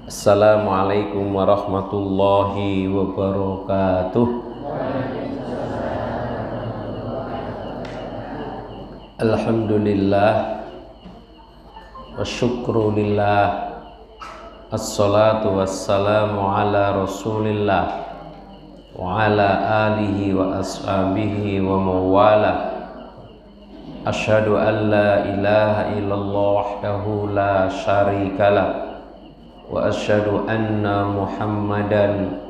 Assalamualaikum warahmatullahi wabarakatuh. Alhamdulillah wa syukrulillah, assalatu wassalamu ala rasulillah wa ala alihi wa ashabihi wa mawala. Asyhadu an la ilaha illallah wahdahu la syarikalah wa asyhadu anna Muhammadan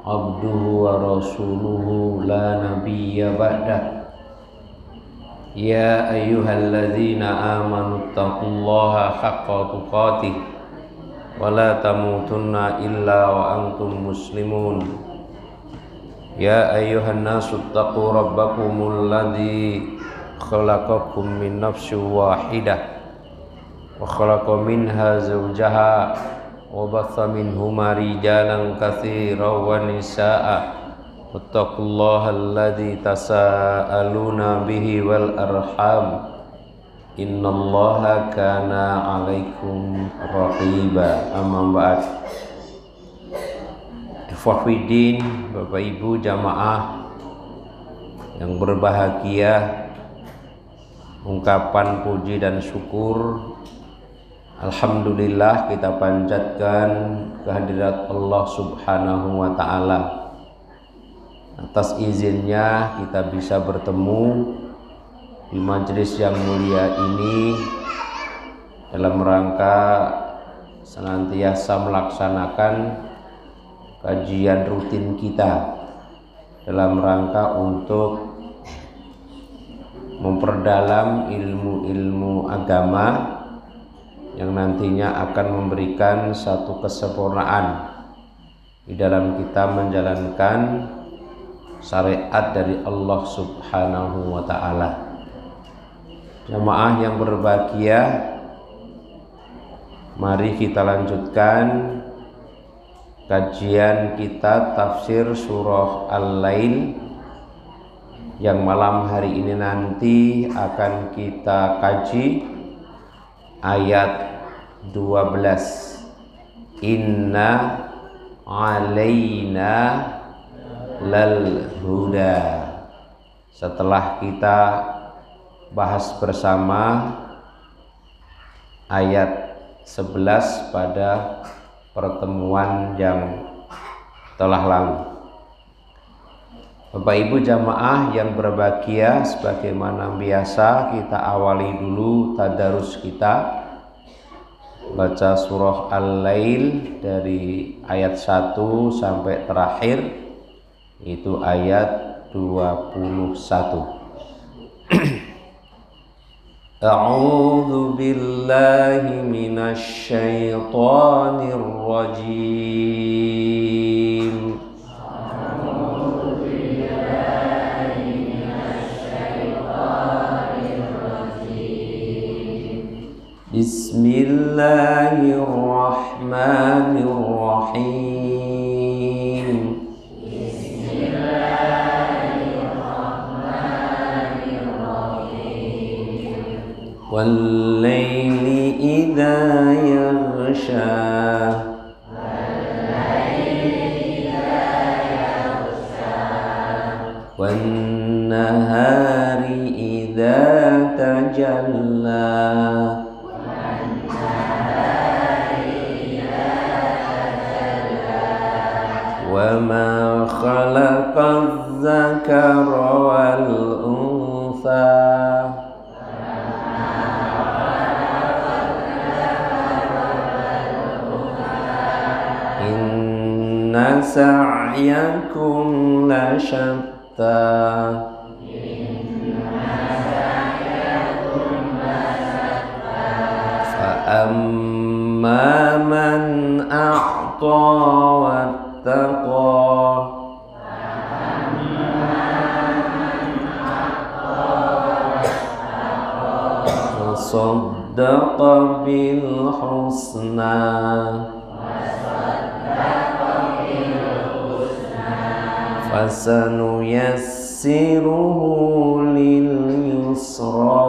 abduhu wa rasuluhu la nabiyya ba'dah. Ya ayyuhalladzina amanu taqullaha haqqa tuqatih wa la tamutunna illa wa antum muslimun. Ya ayyuhan nasu taqu rabbakumul ladzi khalaqakum min nafsin wahidah wa khalaqa minha zawjaha wa batha minhuma rijalan katsiran wa nisaa'a wattaqullaha alladzi tasaaluna bihi wal arham innallaha kana 'alaikum raqiba. Amma ba'd. Ikhwatiddin, Bapak Ibu jamaah yang berbahagia, ungkapan puji dan syukur alhamdulillah kita panjatkan kehadirat Allah Subhanahu wa ta'ala. Atas izinnya kita bisa bertemu di majelis yang mulia ini dalam rangka senantiasa melaksanakan kajian rutin kita dalam rangka untuk memperdalam ilmu-ilmu agama yang nantinya akan memberikan satu kesempurnaan di dalam kita menjalankan syariat dari Allah Subhanahu wa ta'ala. Jamaah yang berbahagia, mari kita lanjutkan kajian kita tafsir surah Al-Lail yang malam hari ini nanti akan kita kaji ayat 12. Inna alaina lal huda. Setelah kita bahas bersama ayat 11 pada pertemuan yang telah lalu. Bapak Ibu jamaah yang berbahagia, sebagaimana biasa kita awali dulu tadarus kita, baca surah Al-Lail dari ayat 1 sampai terakhir, itu ayat 21. A'udzu billahi minasy syaithanir rajim. Bismillahirrahmanirrahim. Wal-laili idza yaghsha. Wan-nahari idza tajalla. وَمَا خَلَقَ الذَّكَرَ وَالْأُنثَى إِنَّ سَعْيَكُمْ لَشَتَّى فَأَمَّا مَنْ أَعْطَى واتقى وصدق بالحسنى فسنيسره لليسرى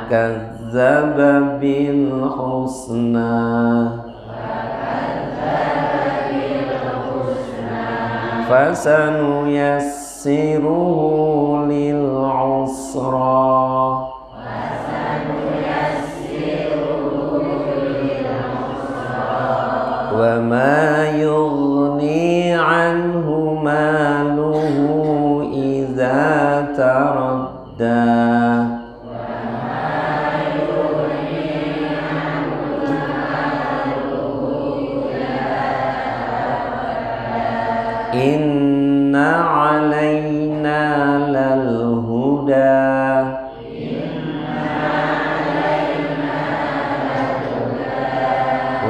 kadzdzaba bil husna fasanuyassiruhu lil usra wa ma yughni anhu maluhu idza taradda inna alaina lal huda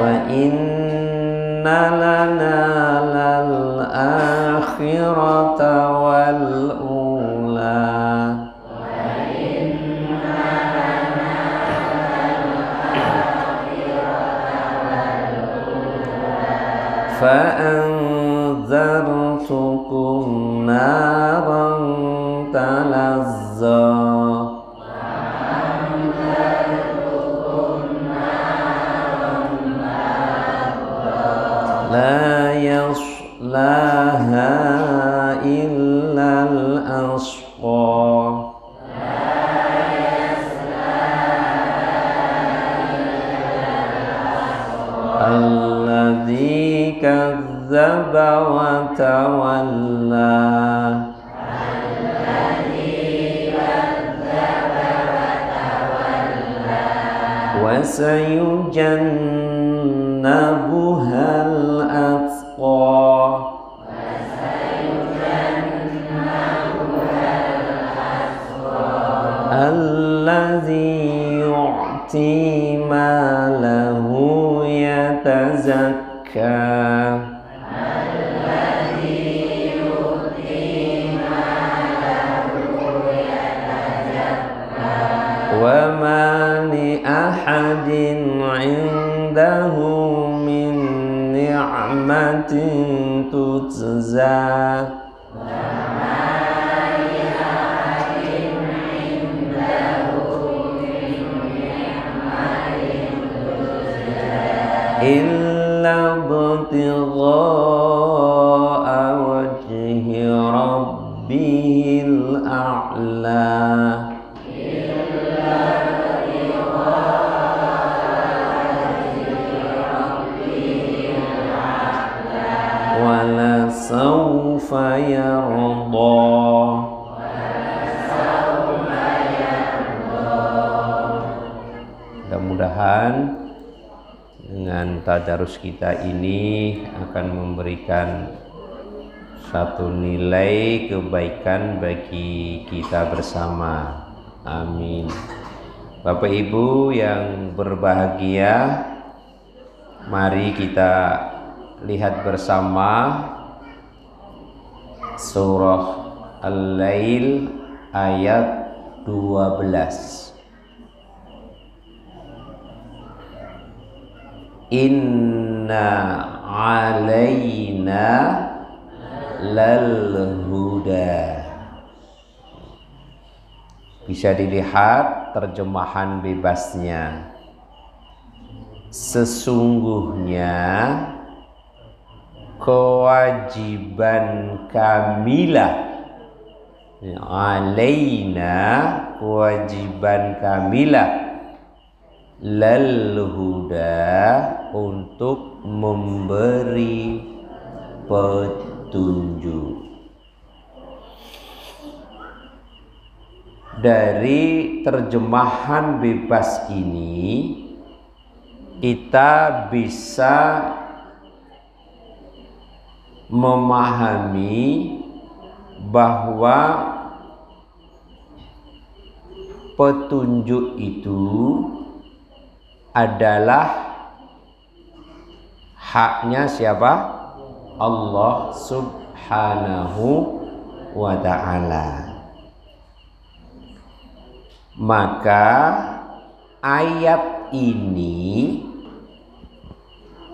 wa inna lana lal akhirata wal ula fa anzartukum naran talazza la yaslaha illa al-ashqa alladzi kadzdzaba wa tawalla wa sayujannabuhal atqa alladzi yu'ti malahu yatazakka wa ma li ahadin 'indahu min ni'matin tujza illa ibtigha'a wajhi rabbihil a'la wala sawfa yarda. Mudah-mudahan dengan tadarus kita ini akan memberikan satu nilai kebaikan bagi kita bersama. Amin. Bapak Ibu yang berbahagia, mari kita lihat bersama surah Al-Lail ayat 12. Inna alaina lal huda. Bisa dilihat terjemahan bebasnya. Sesungguhnya kewajiban kamilah, alaina kewajiban kamilah, lal huda untuk memberi petunjuk. Dari terjemahan bebas ini kita bisa memahami bahwa petunjuk itu adalah haknya siapa? Allah Subhanahu wa ta'ala. Maka ayat ini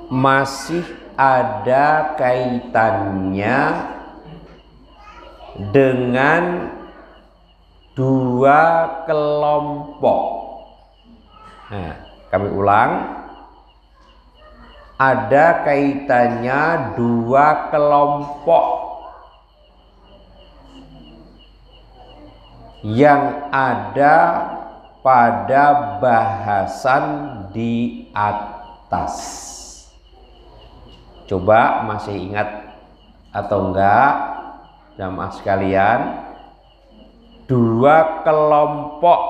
masih ada kaitannya dengan dua kelompok. Nah, kami ulang. Ada kaitannya dua kelompok yang ada pada bahasan di atas. Coba masih ingat atau enggak jamaah sekalian? Dua kelompok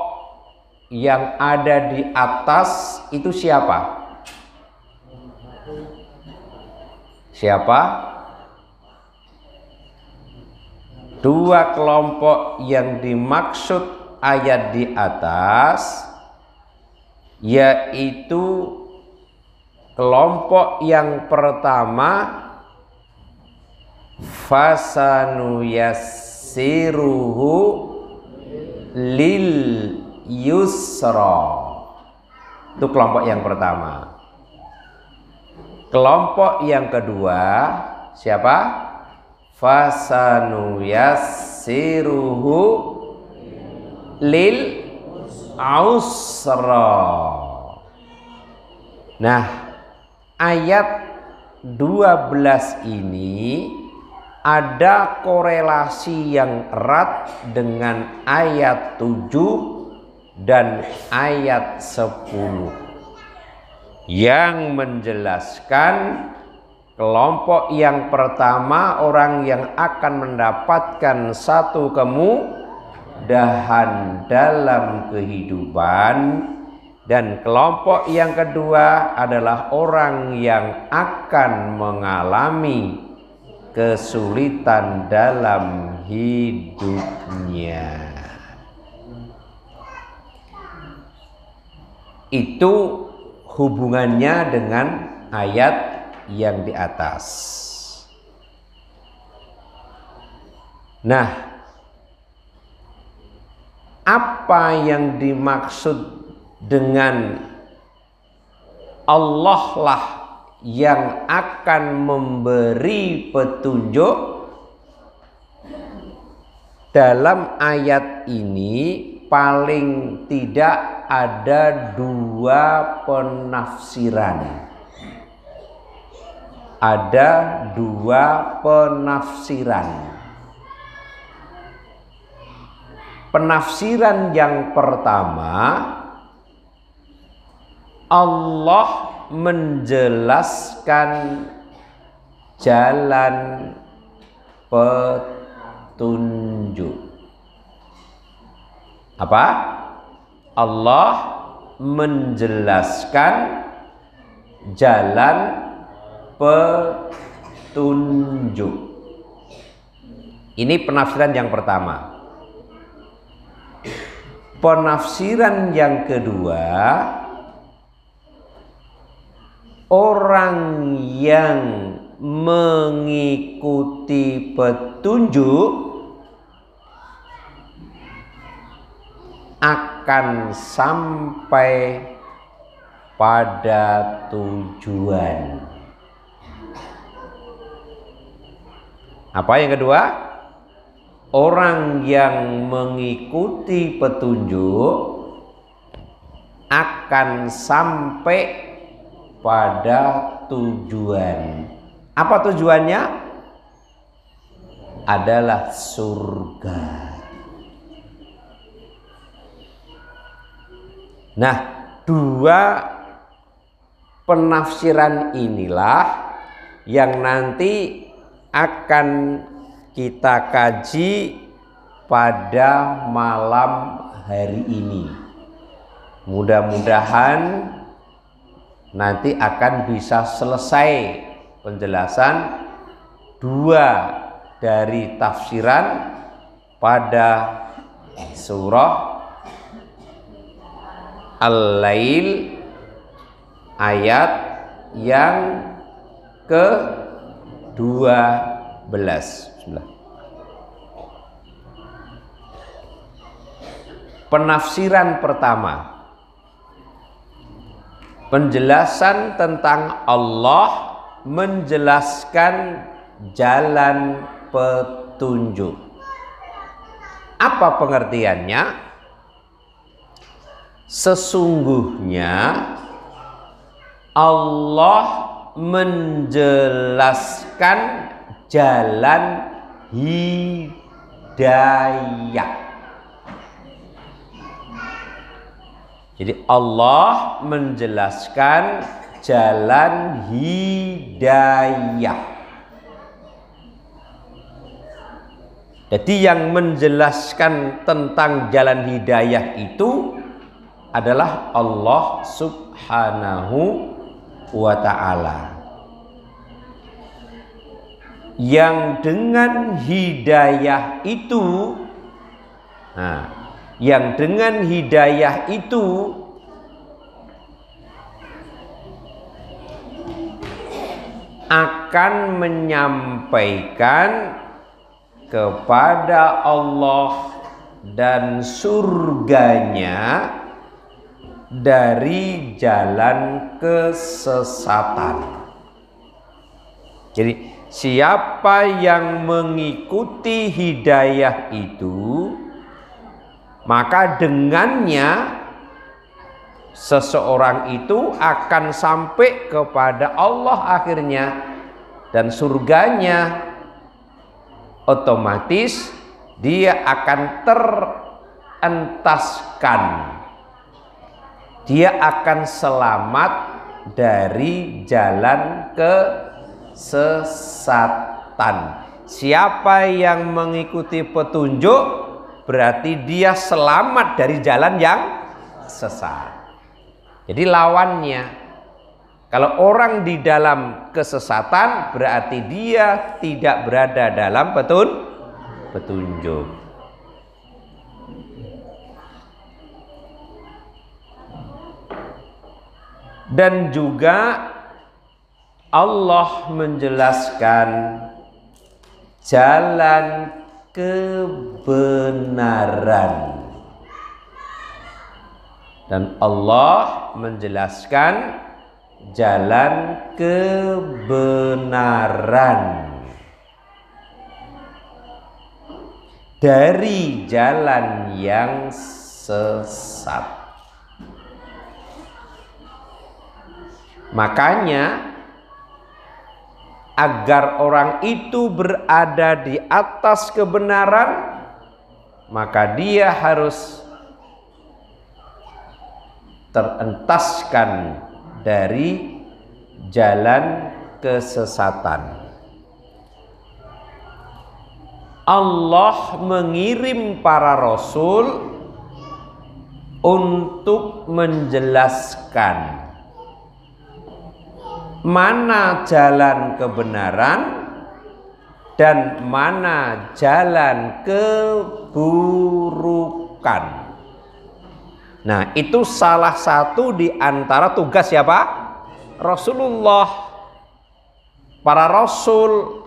yang ada di atas itu siapa? Siapa? Dua kelompok yang dimaksud ayat di atas yaitu kelompok yang pertama fasanu yassiruhu lil yusra. Itu kelompok yang pertama. Kelompok yang kedua siapa? Fasanu yassiruhu lil usra. Nah, ayat 12 ini ada korelasi yang erat dengan ayat 7 dan ayat 10 yang menjelaskan kelompok yang pertama orang yang akan mendapatkan satu kemudahan dalam kehidupan, dan kelompok yang kedua adalah orang yang akan mengalami kesulitan dalam hidupnya. Itu hubungannya dengan ayat yang di atas. Nah, apa yang dimaksud dengan Allah lah yang akan memberi petunjuk? Dalam ayat ini paling tidak ada dua penafsiran. Ada dua penafsiran. Penafsiran yang pertama, Allah menjelaskan jalan petunjuk. Apa? Allah menjelaskan jalan petunjuk. Ini penafsiran yang pertama. Penafsiran yang kedua, orang yang mengikuti petunjuk akan sampai pada tujuan. Apa yang kedua? Orang yang mengikuti petunjuk akan sampai pada tujuan. Apa tujuannya? Adalah surga. Nah, dua penafsiran inilah yang nanti akan kita kaji pada malam hari ini. Mudah-mudahan nanti akan bisa selesai penjelasan dua dari tafsiran pada surah Al-Lail ayat yang ke-12. Penafsiran pertama, penjelasan tentang Allah menjelaskan jalan petunjuk. Apa pengertiannya? sesungguhnya Allah menjelaskan jalan hidayah. Jadi Allah menjelaskan jalan hidayah. Jadi yang menjelaskan tentang jalan hidayah itu adalah Allah Subhanahu wa ta'ala. Yang dengan hidayah itu, yang dengan hidayah itu akan menyampaikan kepada Allah dan surganya dari jalan kesesatan. Jadi siapa yang mengikuti hidayah itu, maka dengannya seseorang itu akan sampai kepada Allah akhirnya, dan surganya otomatis dia akan terentaskan, dia akan selamat dari jalan kesesatan. Siapa yang mengikuti petunjuk berarti dia selamat dari jalan yang sesat. Jadi lawannya, kalau orang di dalam kesesatan berarti dia tidak berada dalam petunjuk. Dan juga Allah menjelaskan jalan kebenaran. Dan Allah menjelaskan jalan kebenaran dari jalan yang sesat. Makanya agar orang itu berada di atas kebenaran, maka dia harus terentaskan dari jalan kesesatan. Allah mengirim para rasul untuk menjelaskan mana jalan kebenaran dan mana jalan keburukan. Nah, itu salah satu di antara tugas siapa? Rasulullah. Para rasul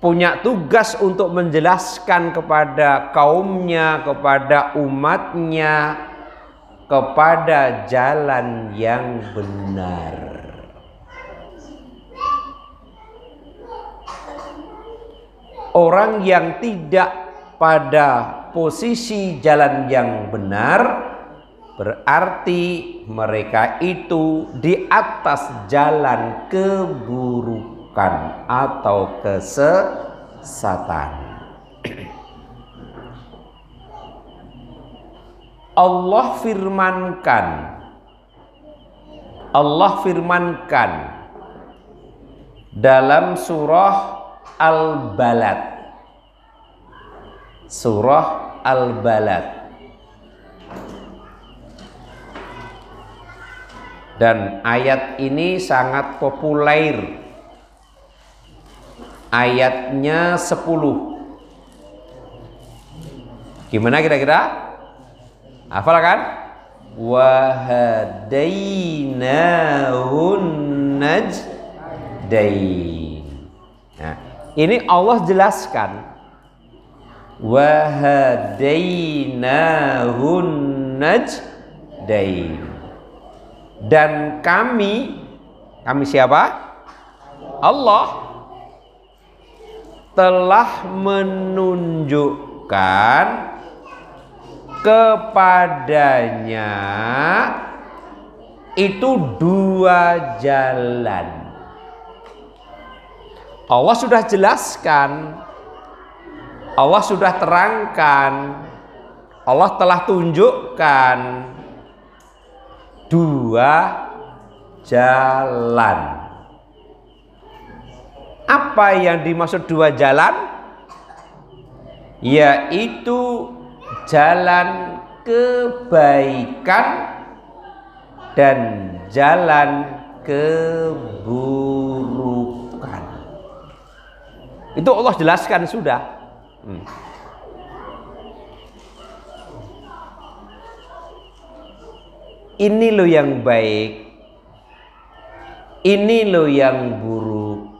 punya tugas untuk menjelaskan kepada kaumnya, kepada umatnya, kepada jalan yang benar. Orang yang tidak pada posisi jalan yang benar berarti mereka itu di atas jalan keburukan atau kesesatan. Allah firmankan dalam surah Al-Balad. Surah Al-Balad. Dan ayat ini sangat populer. Ayatnya 10. Gimana kira-kira? Hafal kan? Wa hadainahun najdain. Nah, ini Allah jelaskan. Wa hadainahun najdain. Dan kami siapa? Allah telah menunjukkan kepadanya itu dua jalan. Allah sudah jelaskan, Allah sudah terangkan, Allah telah tunjukkan dua jalan. Apa yang dimaksud dua jalan? Yaitu jalan kebaikan dan jalan keburukan. Itu Allah jelaskan sudah. Ini loh yang baik, ini loh yang buruk,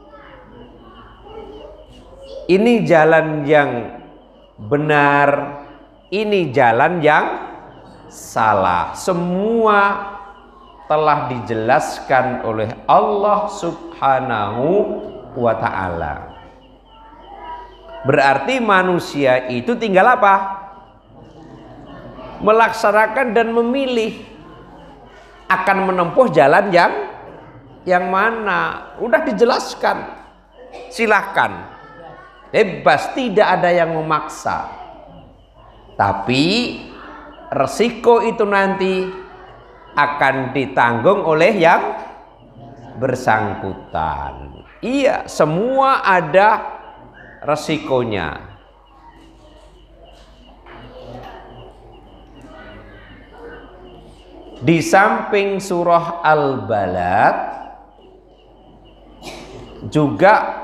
ini jalan yang benar, ini jalan yang salah. Semua telah dijelaskan oleh Allah Subhanahu wa ta'ala. Berarti manusia itu tinggal apa? Melaksanakan dan memilih akan menempuh jalan yang mana. Udah dijelaskan, silahkan, bebas, tidak ada yang memaksa. Tapi resiko itu nanti akan ditanggung oleh yang bersangkutan. Iya, semua ada resikonya. Di samping surah Al-Balad juga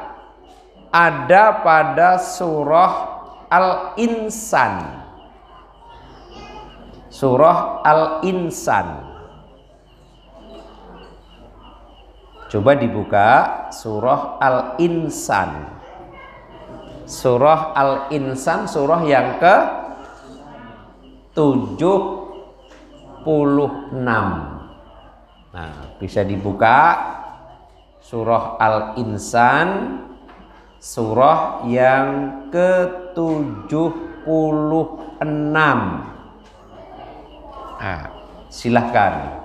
ada pada surah Al-Insan. Surah Al-Insan. Coba dibuka surah Al-Insan. Surah Al-Insan, surah yang ke 76. Nah, bisa dibuka surah Al-Insan, surah yang ke 76. Nah, silahkan.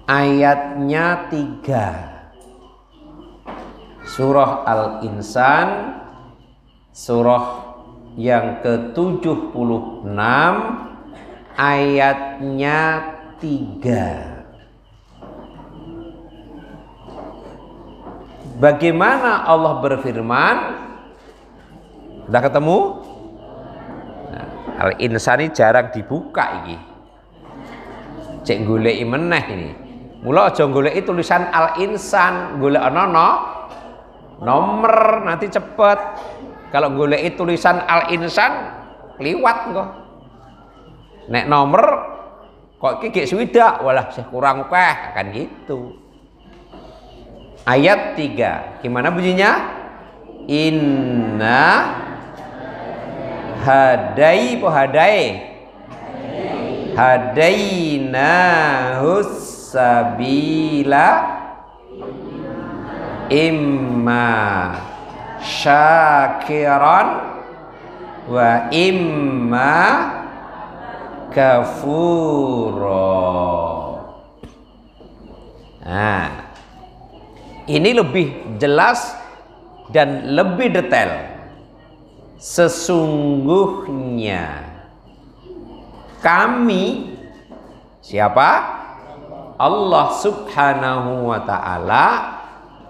Ayatnya 3. Surah Al-Insan, surah yang ke-76, ayatnya 3. Bagaimana Allah berfirman? Sudah ketemu? Nah, Al-Insan ini jarang dibuka ini. Cek goleki meneh ini. Mula aja goleki tulisan Al-Insan, golek ana nomor nanti cepet. Kalau goleki tulisan Al-Insan liwat kok. Nek nomor kok iki gek swidak, walah sih kurang keh, kan gitu. Ayat 3. Gimana bunyinya? Inna hadai po hadai. Hadainahus sabila imma syakiran wa imma kafura. Nah, ini lebih jelas dan lebih detail. Sesungguhnya kami, siapa? Allah Subhanahu wa ta'ala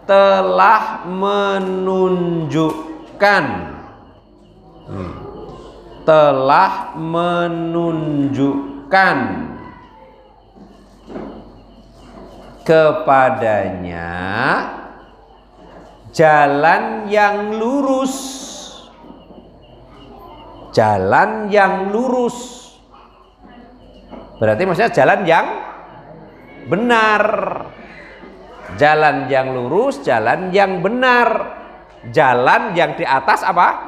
telah menunjukkan kepadanya jalan yang lurus. Jalan yang lurus berarti maksudnya jalan yang benar. Jalan yang lurus, jalan yang benar, jalan yang di atas apa?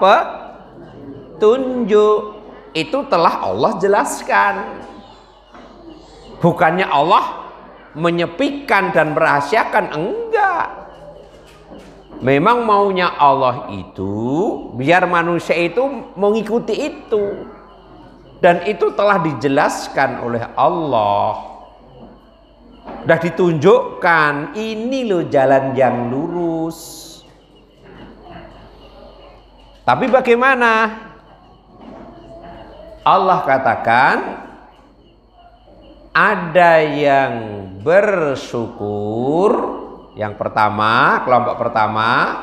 Petunjuk. Itu telah Allah jelaskan. Bukannya Allah menyepikan dan merahasiakan, enggak. Memang maunya Allah itu biar manusia itu mengikuti itu. Dan itu telah dijelaskan oleh Allah. Sudah ditunjukkan, ini loh jalan yang lurus. Tapi bagaimana? Allah katakan, ada yang bersyukur. Yang pertama, kelompok pertama,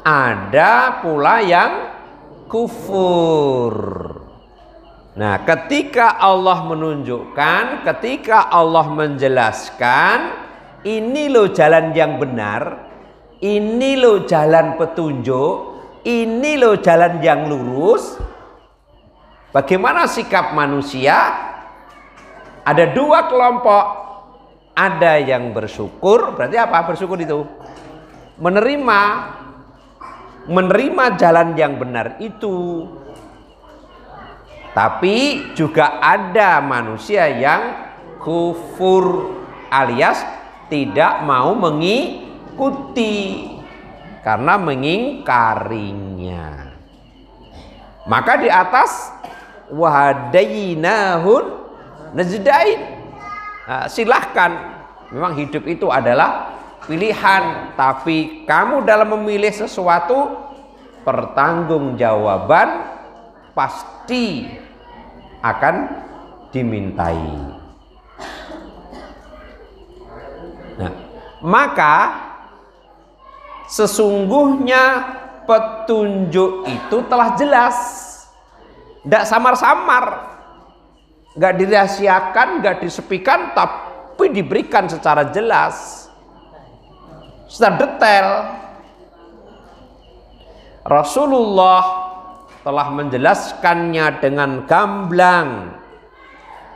ada pula yang kufur. Nah, ketika Allah menunjukkan, ketika Allah menjelaskan, ini loh jalan yang benar, ini loh jalan petunjuk, ini loh jalan yang lurus. Bagaimana sikap manusia? Ada dua kelompok. Ada yang bersyukur, berarti apa bersyukur itu? Menerima jalan yang benar itu. Tapi juga ada manusia yang kufur alias tidak mau mengikuti karena mengingkarinya. Maka di atas wahadainahun najdain. Nah, silahkan, memang hidup itu adalah pilihan, tapi kamu dalam memilih sesuatu pertanggungjawaban pasti akan dimintai. Nah, maka sesungguhnya petunjuk itu telah jelas, tidak samar-samar. Gak dirahasiakan, gak disepikan, tapi diberikan secara jelas, secara detail. Rasulullah telah menjelaskannya dengan gamblang.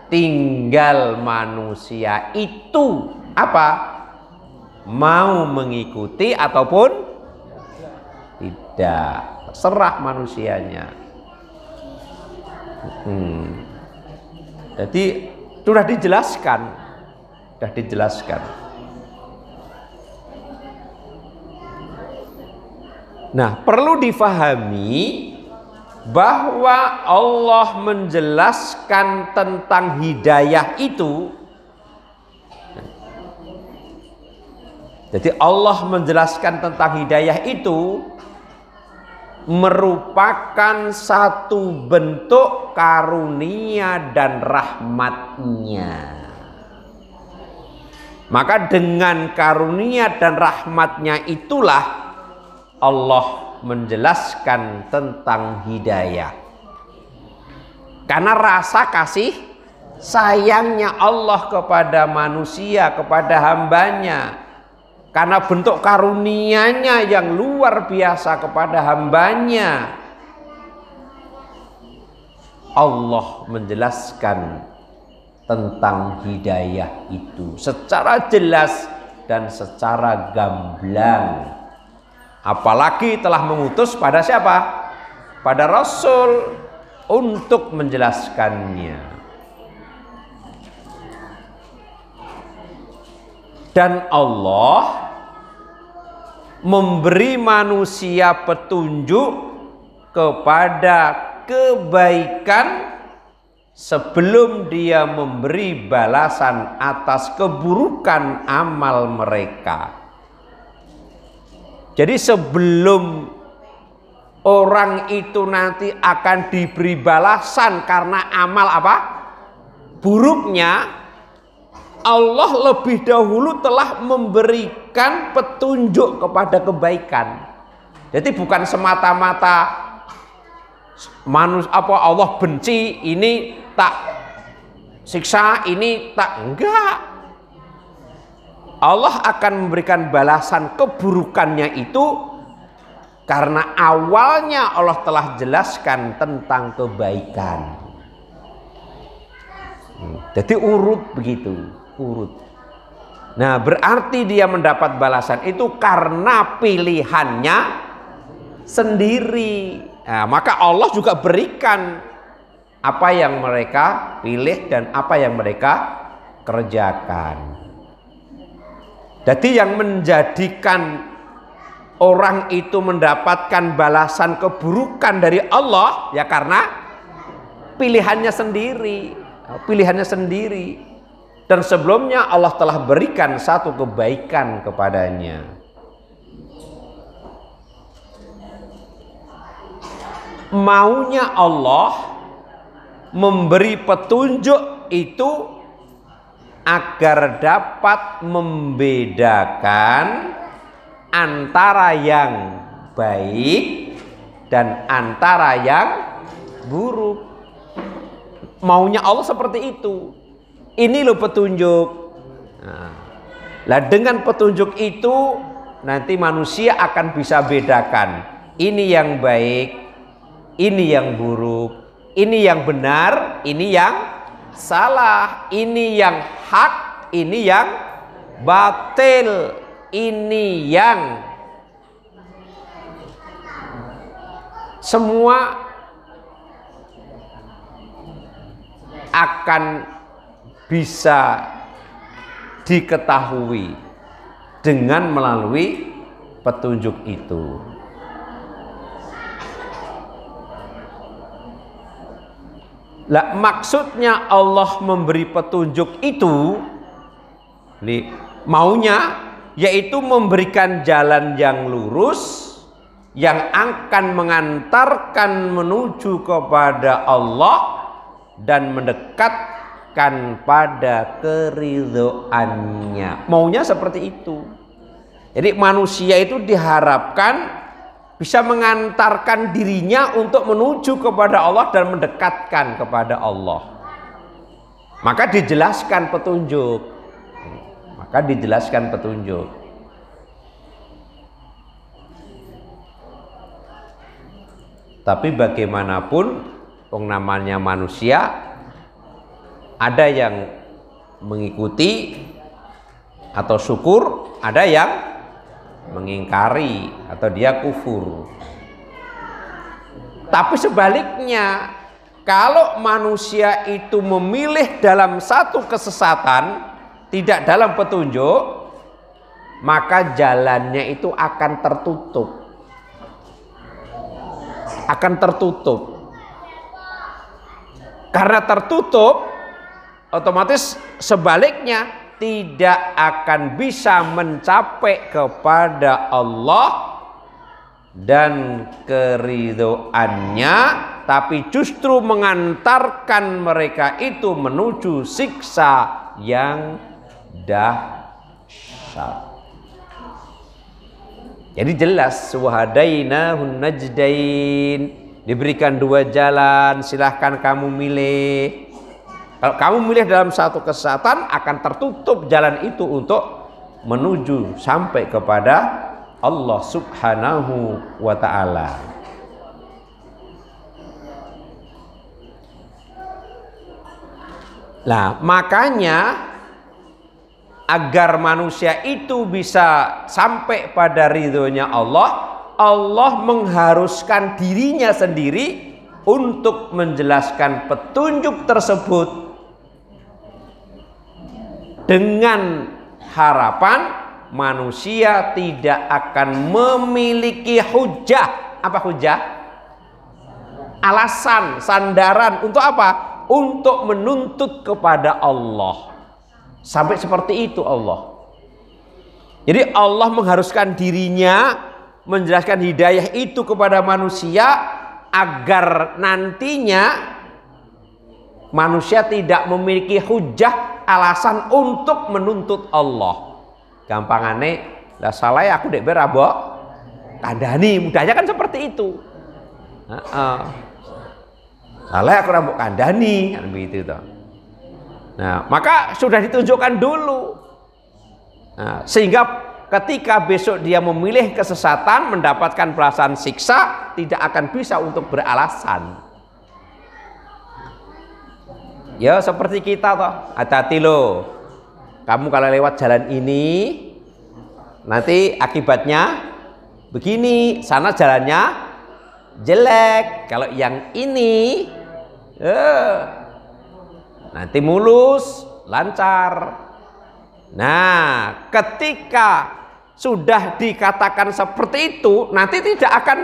Tinggal manusia itu apa? Mau mengikuti ataupun tidak. Terserah manusianya. Jadi sudah dijelaskan, Nah, perlu difahami bahwa Allah menjelaskan tentang hidayah itu. Jadi Allah menjelaskan tentang hidayah itu merupakan satu bentuk karunia dan rahmatnya. Maka dengan karunia dan rahmatnya itulah Allah menjelaskan tentang hidayah. Karena rasa kasih sayangnya Allah kepada manusia, kepada hambanya, karena bentuk karunia-Nya yang luar biasa kepada hambanya, Allah menjelaskan tentang hidayah itu secara jelas dan secara gamblang. Apalagi telah mengutus pada siapa? Pada Rasul untuk menjelaskannya. Dan Allah memberi manusia petunjuk kepada kebaikan sebelum dia memberi balasan atas keburukan amal mereka. Jadi sebelum orang itu nanti akan diberi balasan karena amal apa? Buruknya, Allah lebih dahulu telah memberikan petunjuk kepada kebaikan. Jadi bukan semata-mata Allah benci, ini tak siksa, ini tak, enggak. Allah akan memberikan balasan keburukannya itu karena awalnya Allah telah jelaskan tentang kebaikan. Jadi urut begitu, urut. Nah, berarti dia mendapat balasan itu karena pilihannya sendiri. Nah, maka Allah juga berikan apa yang mereka pilih dan apa yang mereka kerjakan. Jadi yang menjadikan orang itu mendapatkan balasan keburukan dari Allah? Ya karena pilihannya sendiri, dan sebelumnya Allah telah berikan satu kebaikan kepadanya. Maunya Allah memberi petunjuk itu agar dapat membedakan antara yang baik dan antara yang buruk. Maunya Allah seperti itu. Ini loh petunjuk. Nah, dengan petunjuk itu nanti manusia akan bisa bedakan ini yang baik, ini yang buruk, ini yang benar, ini yang salah, ini yang hak, ini yang batil, ini yang semua akan bisa diketahui dengan melalui petunjuk itu. Lah maksudnya Allah memberi petunjuk itu maunya yaitu memberikan jalan yang lurus yang akan mengantarkan menuju kepada Allah dan mendekatkan pada keridhoannya. Maunya seperti itu. Jadi manusia itu diharapkan bisa mengantarkan dirinya untuk menuju kepada Allah dan mendekatkan kepada Allah. Maka dijelaskan petunjuk. Tapi bagaimanapun namanya manusia, ada yang mengikuti atau syukur, ada yang mengingkari atau dia kufur. Tapi sebaliknya, kalau manusia itu memilih dalam satu kesesatan, tidak dalam petunjuk, maka jalannya itu akan tertutup. Karena tertutup, otomatis sebaliknya tidak akan bisa mencapai kepada Allah dan keridhoannya, tapi justru mengantarkan mereka itu menuju siksa yang dahsyat. Jadi jelas, wahadainahun najdain, diberikan dua jalan, silahkan kamu milih. Kalau kamu milih dalam satu kesesatan, akan tertutup jalan itu untuk menuju sampai kepada Allah Subhanahu wa ta'ala. Nah, makanya agar manusia itu bisa sampai pada ridhonya Allah, Allah mengharuskan dirinya sendiri untuk menjelaskan petunjuk tersebut dengan harapan manusia tidak akan memiliki hujah. Apa hujah? Alasan, sandaran untuk apa? Untuk menuntut kepada Allah. Sampai seperti itu Allah. Jadi Allah mengharuskan dirinya menjelaskan hidayah itu kepada manusia agar nantinya manusia tidak memiliki hujah, alasan untuk menuntut Allah. Gampangane, lah salah aku dek berabok kandani, mudahnya kan seperti itu. Salah aku rambut kandani, kan begitu toh. Nah, maka sudah ditunjukkan dulu. Nah, sehingga ketika besok dia memilih kesesatan, mendapatkan balasan siksa, tidak akan bisa untuk beralasan. Ya seperti kita toh, hati-hati loh. Kamu kalau lewat jalan ini, nanti akibatnya begini, sana jalannya jelek. Kalau yang ini, nanti mulus, lancar. Nah, ketika sudah dikatakan seperti itu, nanti tidak akan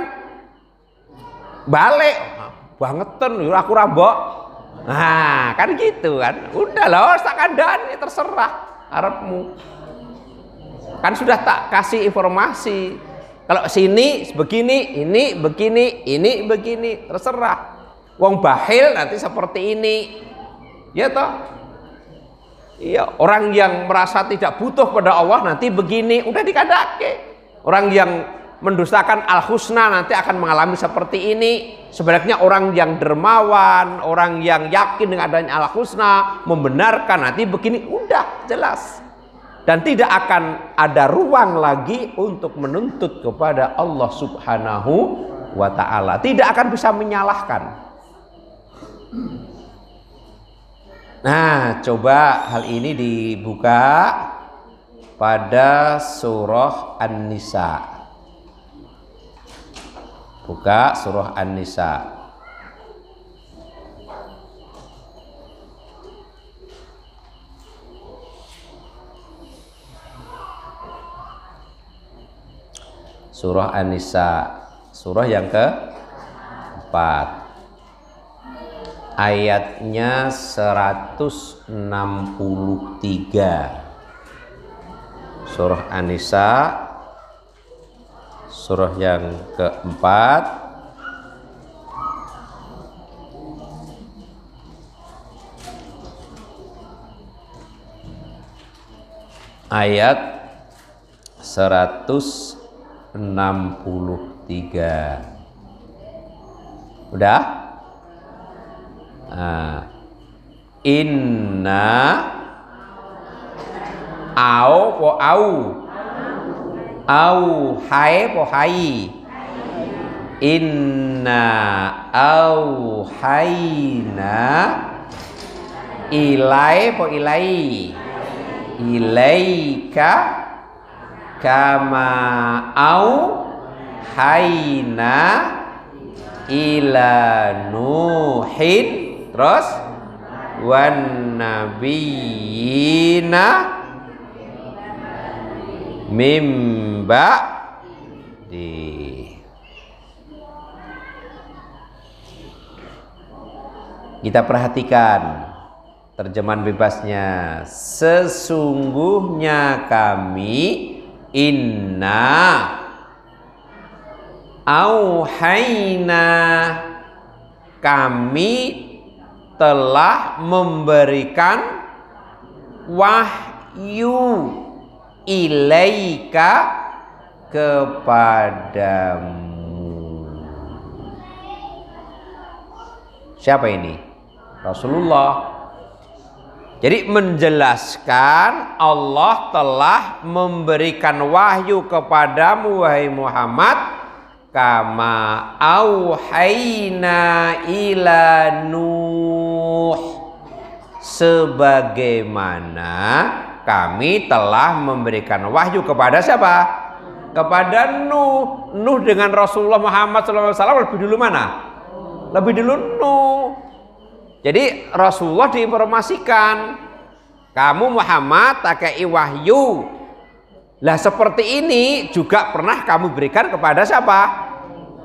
balik. Bangetan aku rambok. Nah, kan gitu kan. Udah lah, tak kandhani terserah arepmu. Kan sudah tak kasih informasi. Kalau sini begini, ini begini, ini begini, terserah. Wong bahil nanti seperti ini. Ya toh? Iya, orang yang merasa tidak butuh pada Allah nanti begini, udah dikandake. Orang yang mendustakan al-husna nanti akan mengalami seperti ini. Sebaliknya orang yang dermawan, orang yang yakin dengan adanya al-husna, membenarkan nanti begini, udah jelas. Dan tidak akan ada ruang lagi untuk menuntut kepada Allah Subhanahu wa ta'ala. Tidak akan bisa menyalahkan. Nah, coba hal ini dibuka pada surah An-Nisa. Buka surah An-Nisa. Surah An-Nisa, surah yang ke-4. Ayatnya 163. Surah An-Nisa, surah yang ke-4, ayat 163. Udah? Nah. Inna au hai po hai. Inna au haina ilai po ilai. Ilaika kama au haina ila nuhin, terus wan nabiyina mimba di. Kita perhatikan terjemahan bebasnya. Sesungguhnya kami inna auhayna, kami telah memberikan wahyu ilaika kepadamu. Siapa ini? Rasulullah. Jadi menjelaskan Allah telah memberikan wahyu kepadamu wahai Muhammad, kama auhayna ila Nuh, sebagaimana kami telah memberikan wahyu kepada siapa? Kepada Nuh. Nuh dengan Rasulullah Muhammad SAW lebih dulu mana? Lebih dulu Nuh. Jadi Rasulullah diinformasikan, kamu Muhammad tak kei wahyu. Lah seperti ini juga pernah kamu berikan kepada siapa?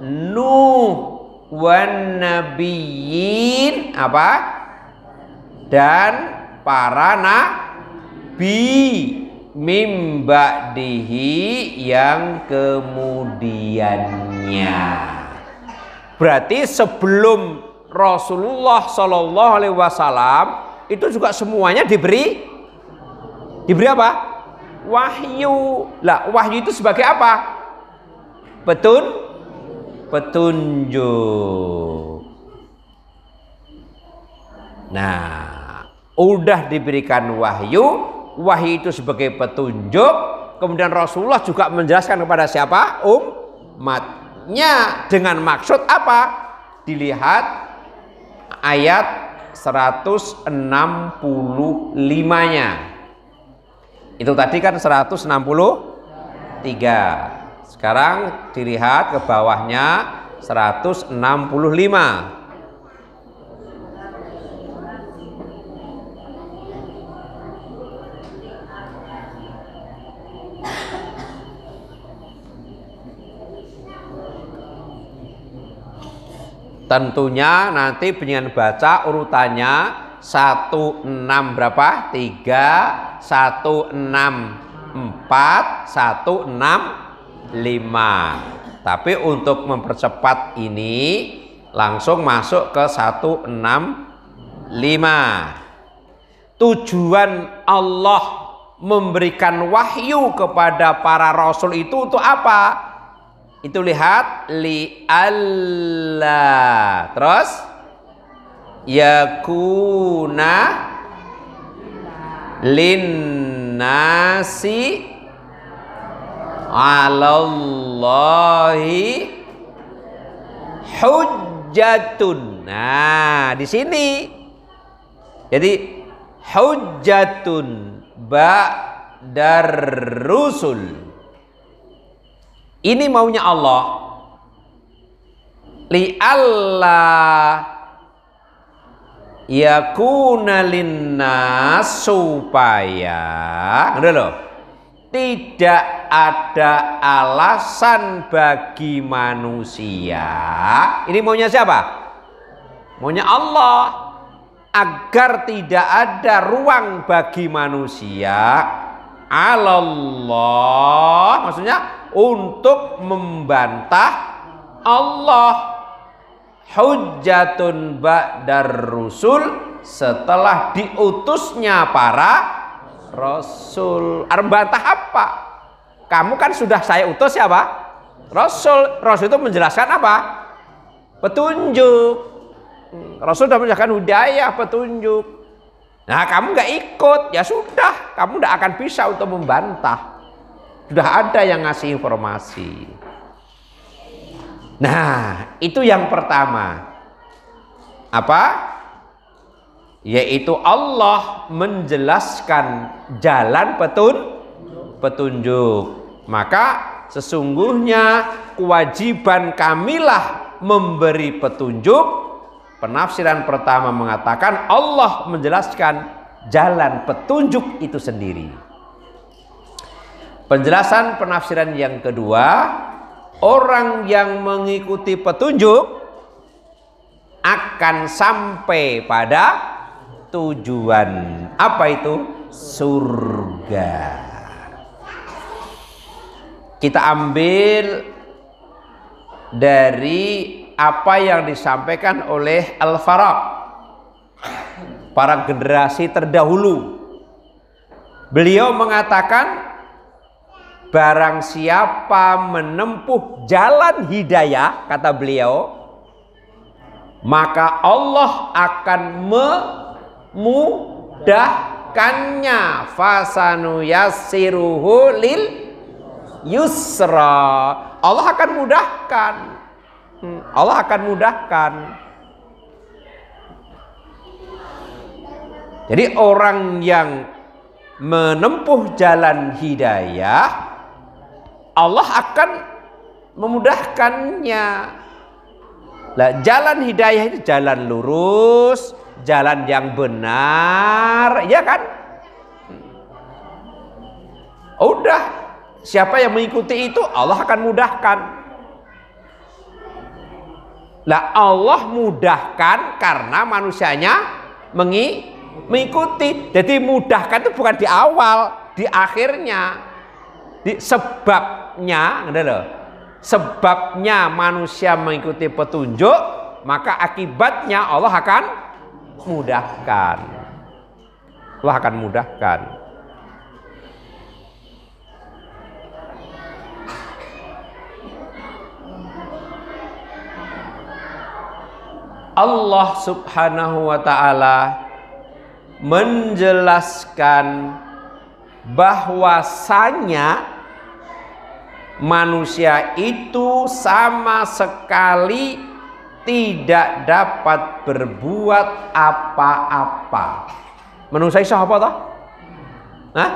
Nuh wan nabiyyin, apa? Dan para nabi mim ba'dihi, yang kemudiannya. Berarti sebelum Rasulullah Shallallahu Alaihi Wasallam itu juga semuanya diberi apa? Wahyu. Lah wahyu itu sebagai apa? Petunjuk. Nah, udah diberikan wahyu, wahyu itu sebagai petunjuk. Kemudian Rasulullah juga menjelaskan kepada siapa? Umatnya. Dengan maksud apa? Dilihat ayat 165-nya. Itu tadi kan 163. Sekarang dilihat ke bawahnya 165. Tentunya nanti pengen baca urutannya 16 berapa? 3, 164, 165. Tapi untuk mempercepat ini langsung masuk ke 165. Tujuan Allah memberikan wahyu kepada para rasul itu untuk apa? Itu lihat Allah. Terus yakuna linnasi 'alallahi hujjatun. Nah, di sini jadi hujjatun ba'dar rusul. Ini maunya Allah. Li'alla yakuna linnas, supaya tidak ada alasan bagi manusia. Ini maunya siapa? Maunya Allah. Agar tidak ada ruang bagi manusia, Allah, maksudnya untuk membantah Allah, hujjatun ba'dar rusul, setelah diutusnya para rasul. Membantah apa? Kamu kan sudah saya utus ya Pak? Rasul. Rasul itu menjelaskan apa? Petunjuk. Rasul sudah menjelaskan hidayah, petunjuk. Nah, kamu nggak ikut, ya sudah, kamu tidak akan bisa untuk membantah. Sudah ada yang ngasih informasi. Nah, itu yang pertama. Apa? Yaitu Allah menjelaskan jalan petunjuk. Maka sesungguhnya kewajiban kamilah memberi petunjuk. Penafsiran pertama mengatakan Allah menjelaskan jalan petunjuk itu sendiri. Penjelasan penafsiran yang kedua, orang yang mengikuti petunjuk akan sampai pada tujuan. Apa itu? Surga. Kita ambil dari apa yang disampaikan oleh Al-Faraq, para generasi terdahulu. Beliau mengatakan, barang siapa menempuh jalan hidayah, kata beliau, maka Allah akan memudahkannya. Fasanu yassiruhu lil yusra. Allah akan mudahkan. Allah akan mudahkan. Jadi orang yang menempuh jalan hidayah, Allah akan memudahkannya. Nah, jalan hidayah itu jalan lurus, jalan yang benar, ya kan? Udah, siapa yang mengikuti itu, Allah akan mudahkan. Lah, Allah mudahkan karena manusianya mengikuti. Jadi mudahkan itu bukan di awal, di akhirnya. Di sebabnya, sebabnya manusia mengikuti petunjuk, maka akibatnya Allah akan mudahkan. Allah akan mudahkan. Allah Subhanahu wa ta'ala menjelaskan bahwasanya manusia itu sama sekali tidak dapat berbuat apa-apa. Manusia itu apa toh? Hah?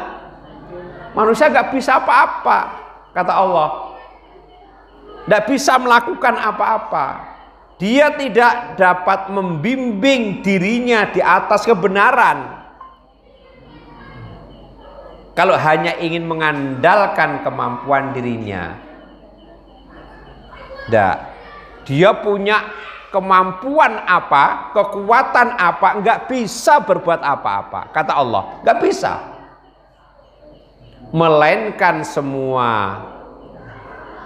Manusia gak bisa apa-apa, kata Allah. Gak bisa melakukan apa-apa. Dia tidak dapat membimbing dirinya di atas kebenaran. Kalau hanya ingin mengandalkan kemampuan dirinya. Dia punya kemampuan apa, kekuatan apa, nggak bisa berbuat apa-apa. Kata Allah, nggak bisa. Melainkan semua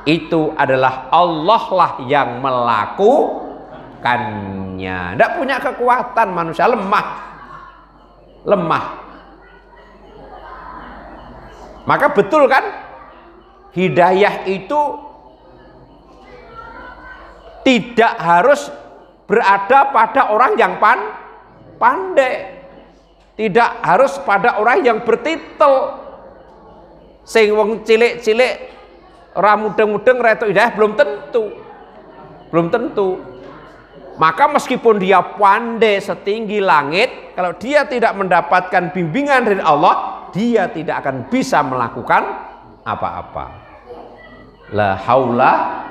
itu adalah Allah lah yang melakukannya. Nggak punya kekuatan, manusia lemah. Maka betul kan, hidayah itu tidak harus berada pada orang yang pandai, tidak harus pada orang yang bertitel. Sing wong cilik-cilik ora mudeng-mudeng reto hidayah belum tentu. Maka meskipun dia pandai setinggi langit, kalau dia tidak mendapatkan bimbingan dari Allah, dia tidak akan bisa melakukan apa-apa. La haula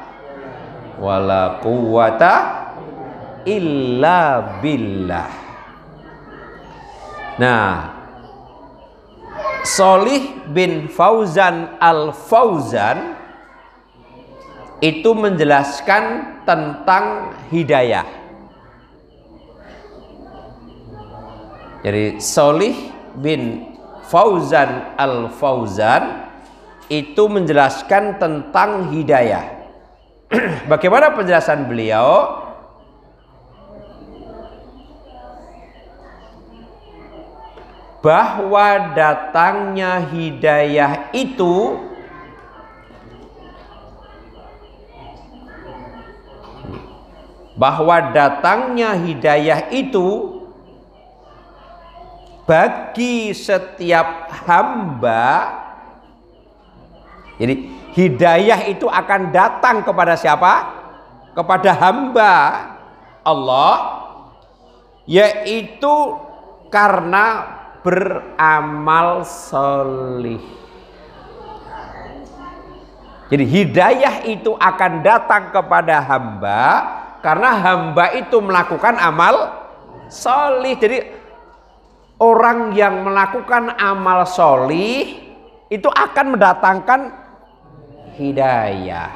wala quwata illa billah. Nah, Sholih bin Fauzan Al-Fauzan itu menjelaskan tentang hidayah. Jadi Sholih bin Fauzan Al-Fauzan itu menjelaskan tentang hidayah. Bagaimana penjelasan beliau? Bahwa datangnya hidayah itu bagi setiap hamba. Jadi hidayah itu akan datang kepada siapa? Kepada hamba Allah, yaitu karena beramal solih. Jadi hidayah itu akan datang kepada hamba karena hamba itu melakukan amal solih. Jadi orang yang melakukan amal solih itu akan mendatangkan hidayah.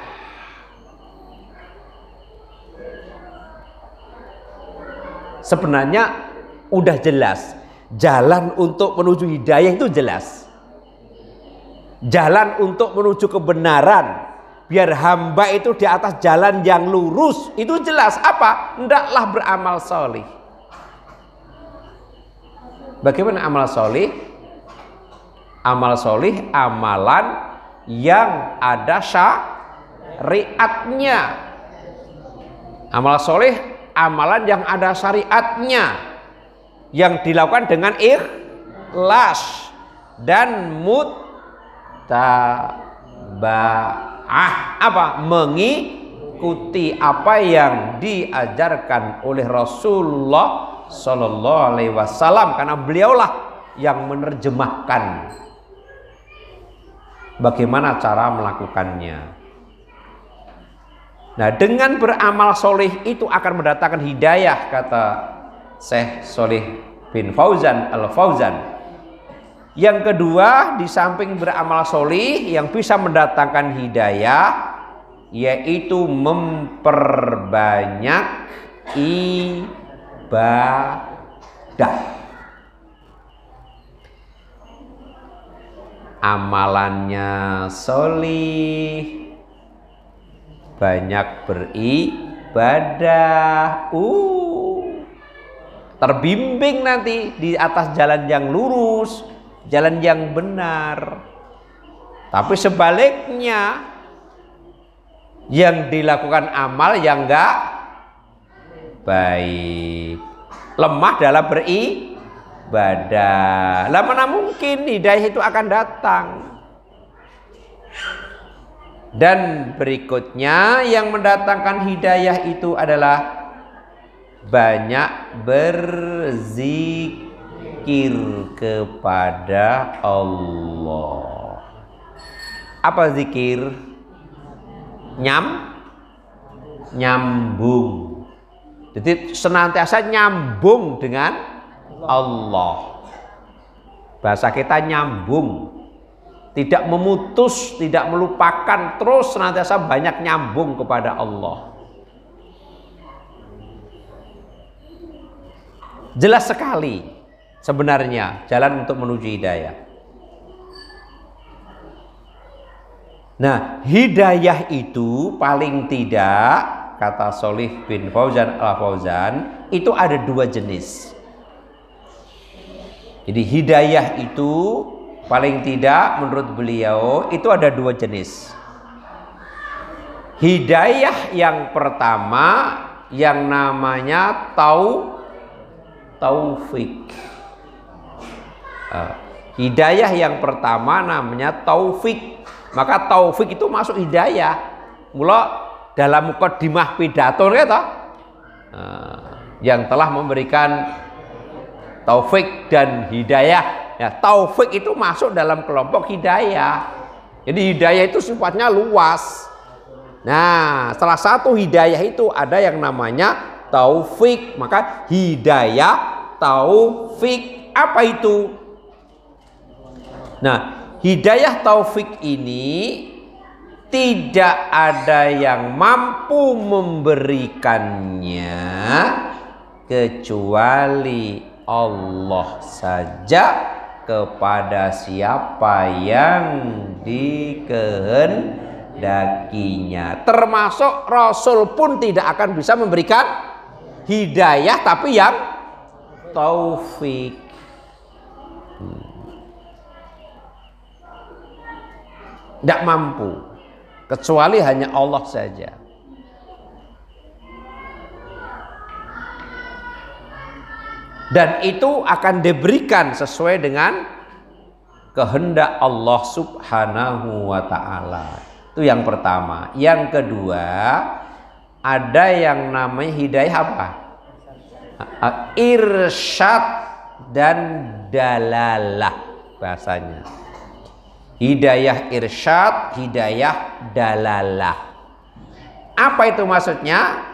Sebenarnya udah jelas, jalan untuk menuju hidayah itu jelas. Jalan untuk menuju kebenaran, biar hamba itu di atas jalan yang lurus, itu jelas. Apa? Hendaklah beramal solih. Bagaimana amal solih? Amal solih, amalan yang ada syariatnya. Amal solih, amalan yang ada syariatnya, yang dilakukan dengan ikhlas dan muttaba'ah. Apa? Mengikuti apa yang diajarkan oleh Rasulullah Sallallahu Alaihi Wasallam, karena beliaulah yang menerjemahkan bagaimana cara melakukannya. Nah, dengan beramal soleh itu akan mendatangkan hidayah, kata Syekh Sholih bin Fauzan Al-Fauzan. Yang kedua, di samping beramal soleh yang bisa mendatangkan hidayah, yaitu memperbanyak ibadah. Amalannya soleh, banyak beribadah, terbimbing nanti di atas jalan yang lurus, jalan yang benar. Tapi sebaliknya, yang dilakukan amal yang enggak baik, lemah dalam beribadah, lah mana mungkin hidayah itu akan datang. Dan berikutnya yang mendatangkan hidayah itu adalah banyak berzikir kepada Allah. Apa zikir? Nyambung. Jadi senantiasa nyambung dengan Allah. Bahasa kita nyambung, tidak memutus, tidak melupakan, terus senantiasa banyak nyambung kepada Allah. Jelas sekali sebenarnya jalan untuk menuju hidayah. Nah, hidayah itu paling tidak, kata Sholih bin Fauzan Al-Fauzan, itu ada dua jenis. Jadi hidayah itu paling tidak menurut beliau itu ada dua jenis. Hidayah yang pertama yang namanya taufik. Hidayah yang pertama namanya taufik. Maka taufik itu masuk hidayah. Mula dalam mukadimah pidato yang telah memberikan taufik dan hidayah. Ya, taufik itu masuk dalam kelompok hidayah. Jadi hidayah itu sifatnya luas. Nah, salah satu hidayah itu ada yang namanya taufik. Maka hidayah taufik apa itu? Nah, hidayah taufik ini tidak ada yang mampu memberikannya kecuali Allah saja kepada siapa yang dikehendakinya. Termasuk Rasul pun tidak akan bisa memberikan hidayah tapi yang taufik. Tidak mampu kecuali hanya Allah saja. Dan itu akan diberikan sesuai dengan kehendak Allah Subhanahu wa ta'ala. Itu yang pertama. Yang kedua, ada yang namanya hidayah apa? Irsyad dan dalalah bahasanya. Hidayah irsyad, hidayah dalalah. Apa itu maksudnya?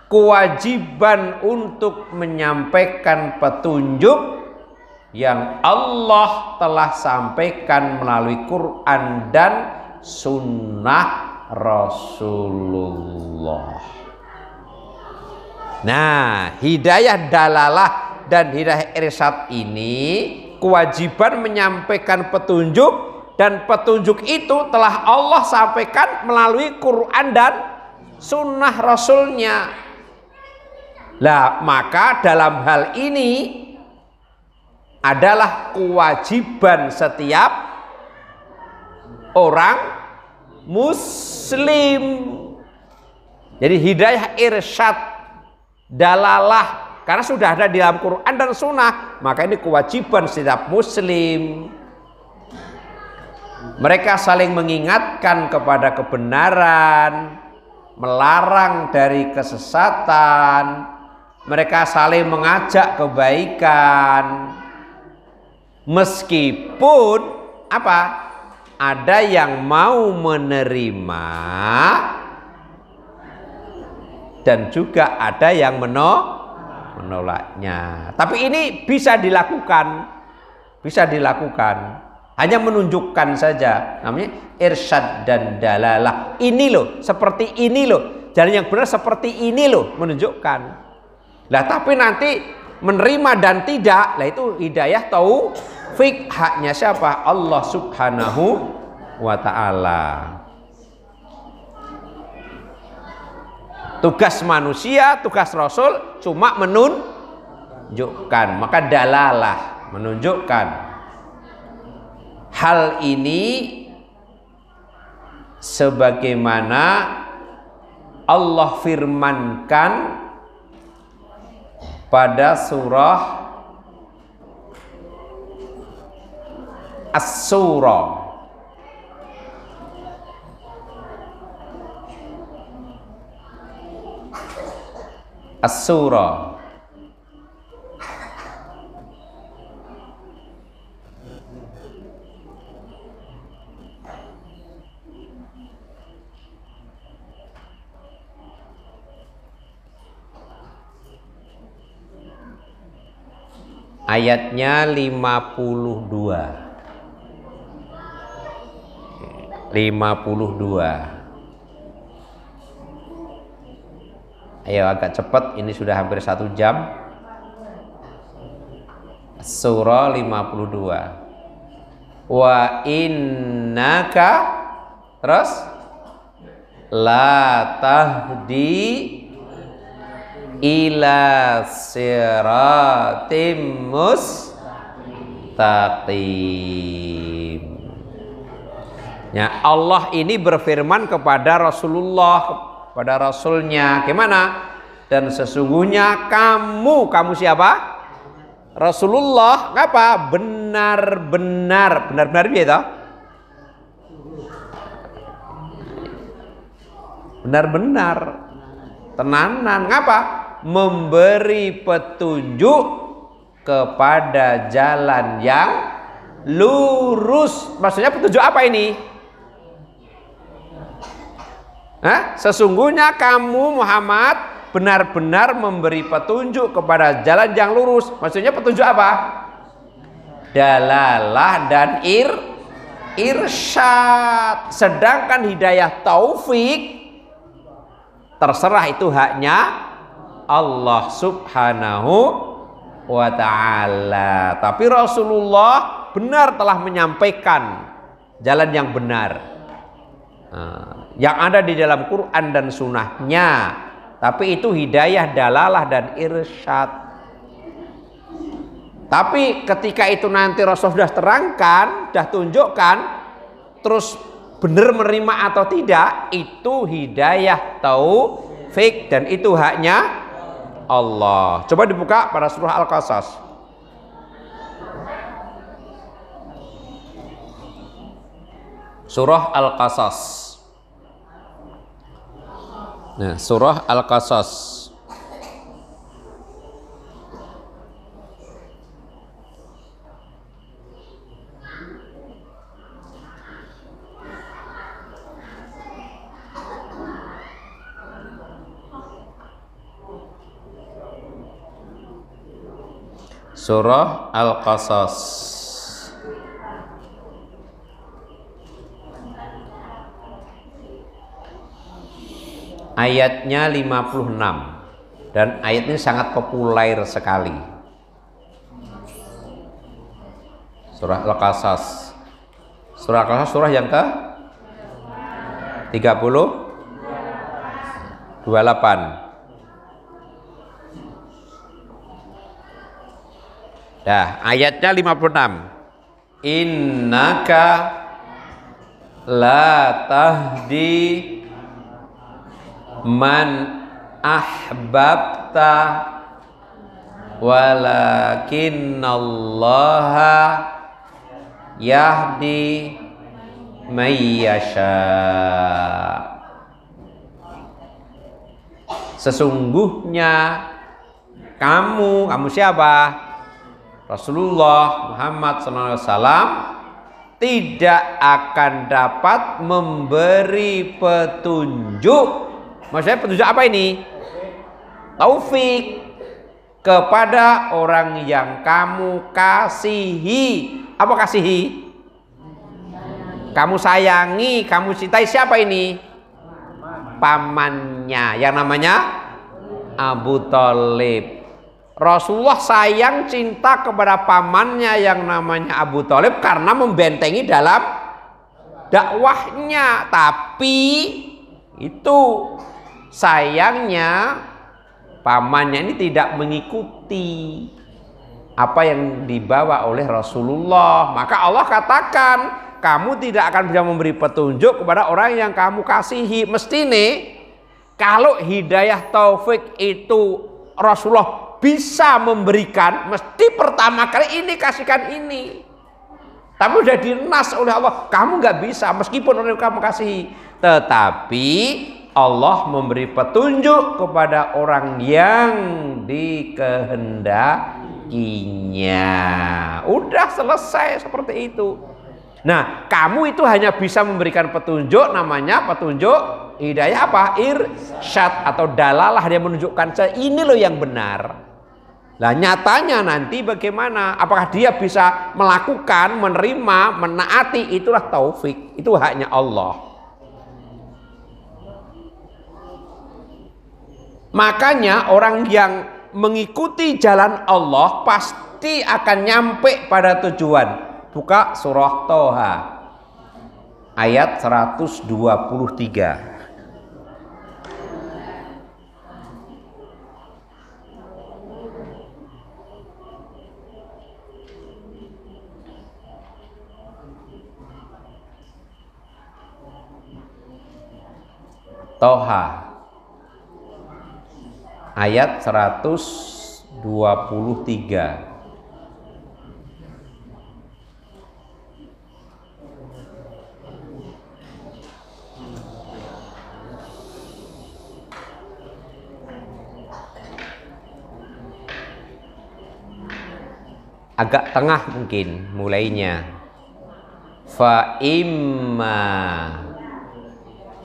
Kewajiban untuk menyampaikan petunjuk yang Allah telah sampaikan melalui Quran dan sunnah Rasulullah. Nah, hidayah dalalah dan hidayah irsyad ini kewajiban menyampaikan petunjuk, dan petunjuk itu telah Allah sampaikan melalui Quran dan sunnah Rasulnya. Lah, maka dalam hal ini adalah kewajiban setiap orang muslim. Jadi hidayah irsyad dalalah karena sudah ada di dalam Quran dan sunnah, maka ini kewajiban setiap muslim. Mereka saling mengingatkan kepada kebenaran, melarang dari kesesatan, mereka saling mengajak kebaikan. Meskipun apa? Ada yang mau menerima dan juga ada yang menolaknya. Tapi ini bisa dilakukan. Bisa dilakukan. Hanya menunjukkan saja, namanya irsyad dan dalalah. Ini loh, seperti ini loh. Jalan yang benar seperti ini loh, menunjukkan. Lah tapi nanti menerima dan tidak, lah itu hidayah taufik, haknya siapa? Allah Subhanahu wa ta'ala. Tugas manusia, tugas Rasul cuma menunjukkan, maka dalalah, menunjukkan. Hal ini sebagaimana Allah firmankan pada surah As-Surah. As-Surah ayatnya 52. Ayo agak cepat, ini sudah hampir 1 jam. Surah 52. Wa innaka terus la tahdi ila siratim mustaqim. Ya, Allah ini berfirman kepada Rasulullah, kepada Rasulnya, gimana? Dan sesungguhnya kamu siapa? Rasulullah, ngapa? Benar-benar gitu. Benar-benar tenanan, ngapa? Memberi petunjuk kepada jalan yang lurus. Maksudnya petunjuk apa ini? Sesungguhnya kamu Muhammad benar-benar memberi petunjuk kepada jalan yang lurus. Maksudnya petunjuk apa? Dalalah dan irsyad. Sedangkan hidayah taufik terserah, itu haknya Allah Subhanahu wa ta'ala. Tapi Rasulullah benar telah menyampaikan jalan yang benar, yang ada di dalam Quran dan sunnahnya. Tapi itu hidayah dalalah dan irsyad. Tapi ketika itu nanti Rasul sudah terangkan, sudah tunjukkan, terus benar menerima atau tidak, itu hidayah taufik dan itu haknya Allah. Coba dibuka pada surah Al-Qasas. Surah Al-Qasas. Nah, surah Al-Qasas. Surah Al-Qasas ayatnya 56, dan ayat ini sangat populer sekali. Surah Al-Qasas. Surah Al-Qasas surah yang ke 28. Nah, ayatnya 56. Innaka la tahdi man ahbabta walakinallaha yahdi may yasha. Sesungguhnya kamu siapa? Rasulullah Muhammad SAW tidak akan dapat memberi petunjuk. Maksudnya petunjuk apa ini? Taufik kepada orang yang kamu kasihi. Apa kasihi? Kamu sayangi, kamu cintai. Siapa ini? Pamannya yang namanya Abu Thalib. Rasulullah sayang cinta kepada pamannya yang namanya Abu Thalib karena membentengi dalam dakwahnya. Tapi itu sayangnya pamannya ini tidak mengikuti apa yang dibawa oleh Rasulullah. Maka Allah katakan, kamu tidak akan bisa memberi petunjuk kepada orang yang kamu kasihi. Mestine kalau hidayah taufik itu Rasulullah bisa memberikan, mesti pertama kali ini kasihkan ini. Tapi udah dinas oleh Allah, kamu nggak bisa meskipun orang kamu kasih. Tetapi Allah memberi petunjuk kepada orang yang dikehendakinya. Udah selesai seperti itu. Nah, kamu itu hanya bisa memberikan petunjuk, namanya petunjuk hidayah apa? Irsyad atau dalalah, dia menunjukkan ini loh yang benar. Nah, nyatanya nanti bagaimana? Apakah dia bisa melakukan, menerima, menaati? Itulah taufik, itu haknya Allah. Makanya orang yang mengikuti jalan Allah pasti akan nyampe pada tujuan. Buka surah Toha ayat 123. Toha ayat 123. Agak tengah mungkin mulainya. Fa imma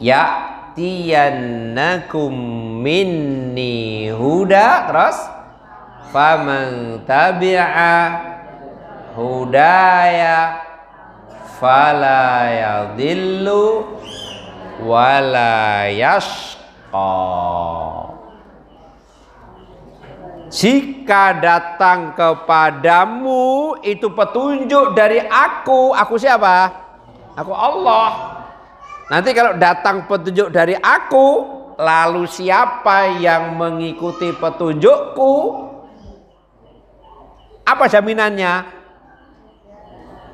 ya'tiyannakum minni huda, terus faman tabi'a hudaya fala yadhillu wala yashqa. Jika datang kepadamu itu petunjuk dari aku siapa? Aku Allah. Nanti kalau datang petunjuk dari aku, lalu siapa yang mengikuti petunjukku? Apa jaminannya?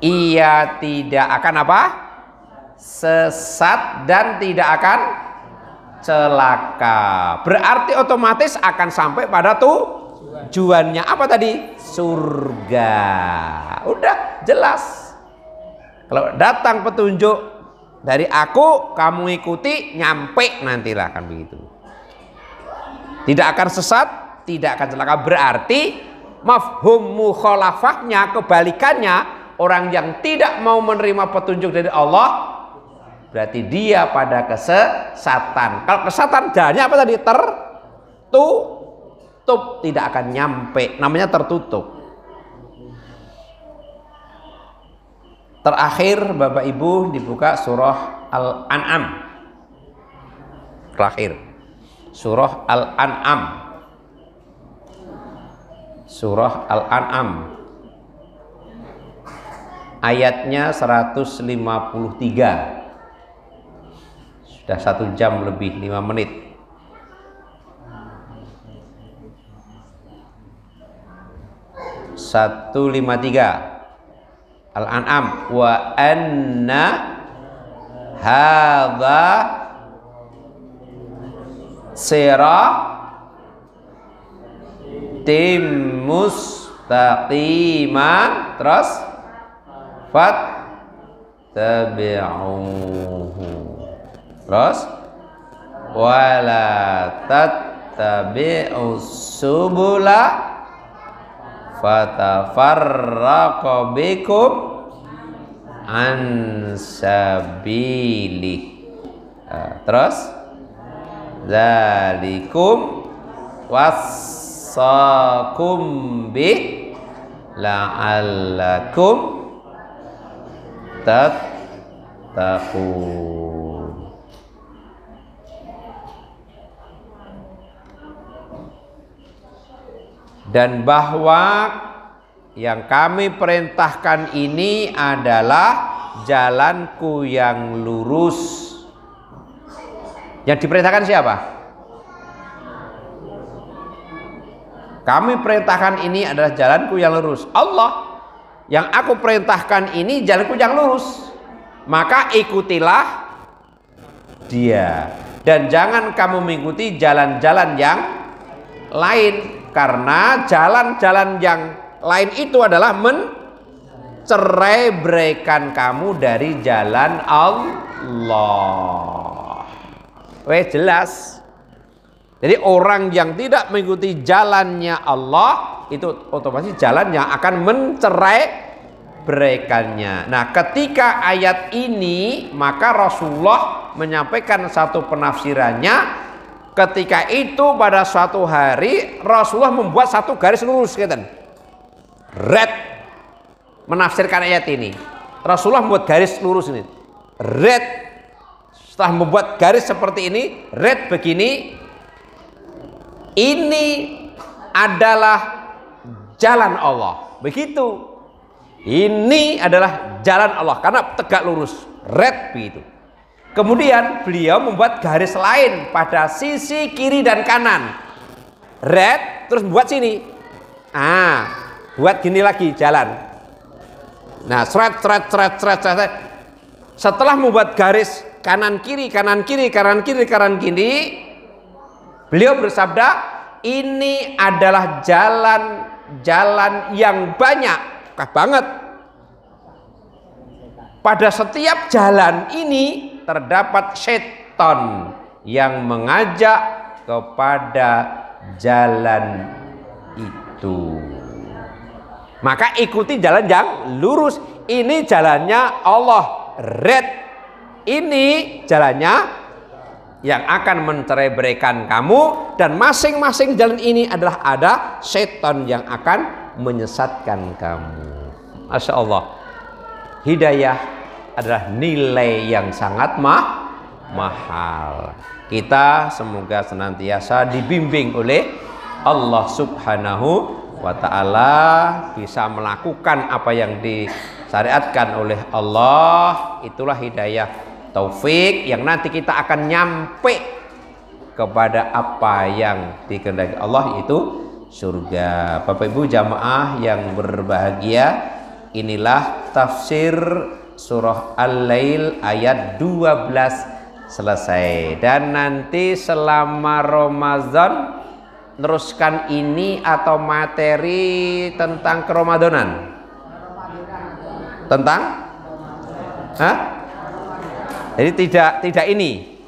Ia tidak akan apa? Sesat dan tidak akan celaka. Berarti otomatis akan sampai pada tujuannya. Apa tadi? Surga. Udah jelas. Kalau datang petunjuk dari aku, kamu ikuti, nyampe nantilah, kan begitu. Tidak akan sesat, tidak akan celaka. Berarti mafhum mukhalafahnya, kebalikannya, orang yang tidak mau menerima petunjuk dari Allah, berarti dia pada kesesatan. Kalau kesesatan jalannya apa tadi? Tertutup, tidak akan nyampe. Namanya tertutup. Terakhir Bapak Ibu dibuka surah Al-An'am. Terakhir surah Al-An'am. Surah Al-An'am ayatnya 153. Sudah 1 jam lebih 5 menit. Satu lima tiga. Al-An'am. Wa anna hadza siratim mustaqiman, terus fattabi'uhu, terus wala tattabi'us subula fatafarraqa bikum an sabili. Terus zalikum wassakum bih la'allakum tattaqun. Dan bahwa yang kami perintahkan ini adalah jalanku yang lurus. Yang diperintahkan siapa? Kami perintahkan ini adalah jalanku yang lurus. Allah. Yang aku perintahkan ini jalanku yang lurus. Maka ikutilah dia. Dan jangan kamu mengikuti jalan-jalan yang lain. Karena jalan-jalan yang lain itu adalah mencerai-beraikan kamu dari jalan Allah. Jelas. Jadi orang yang tidak mengikuti jalannya Allah itu otomatis jalan yang akan mencerai-beraikannya. Nah, ketika ayat ini maka Rasulullah menyampaikan satu penafsirannya. Ketika itu pada suatu hari Rasulullah membuat satu garis lurus, gitu. Red menafsirkan ayat ini. Rasulullah membuat garis lurus ini. Red. Setelah membuat garis seperti ini, red begini. Ini adalah jalan Allah. Begitu. Ini adalah jalan Allah karena tegak lurus, red begitu. Kemudian beliau membuat garis lain pada sisi kiri dan kanan. Red, terus buat sini. Buat gini lagi jalan. Nah, seret. Setelah membuat garis kanan kiri, beliau bersabda, ini adalah jalan yang banget. Pada setiap jalan ini terdapat setan yang mengajak kepada jalan itu. Maka ikuti jalan yang lurus. Ini jalannya Allah, red. Ini jalannya yang akan mencerai-beraikan kamu, dan masing-masing jalan ini adalah ada setan yang akan menyesatkan kamu. Masya Allah, hidayah adalah nilai yang sangat mahal. Kita semoga senantiasa dibimbing oleh Allah Subhanahu wa ta'ala, bisa melakukan apa yang disyariatkan oleh Allah. Itulah hidayah taufik yang nanti kita akan nyampe kepada apa yang dikehendaki Allah, itu surga. Bapak Ibu jamaah yang berbahagia, inilah tafsir surah Al-Lail ayat 12 selesai. Dan nanti selama Ramadan teruskan ini atau materi tentang keramadonan. Tentang? Jadi tidak ini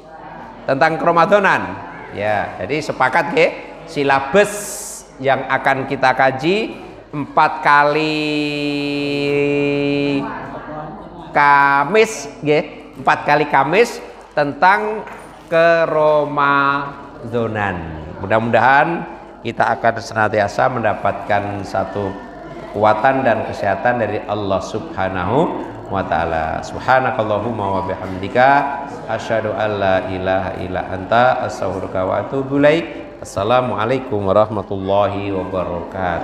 tentang keramadonan. Ya, jadi sepakat ya, silabus yang akan kita kaji 4 kali Kamis, 4 kali Kamis tentang keramadonan. Mudah-mudahan kita akan senantiasa mendapatkan satu kekuatan dan kesehatan dari Allah Subhanahu wa ta'ala. Subhanakallahumma wa bihamdika asyhadu an la ilaha illa anta astaghfiruka wa atubu ilaik. Assalamualaikum warahmatullahi wabarakatuh.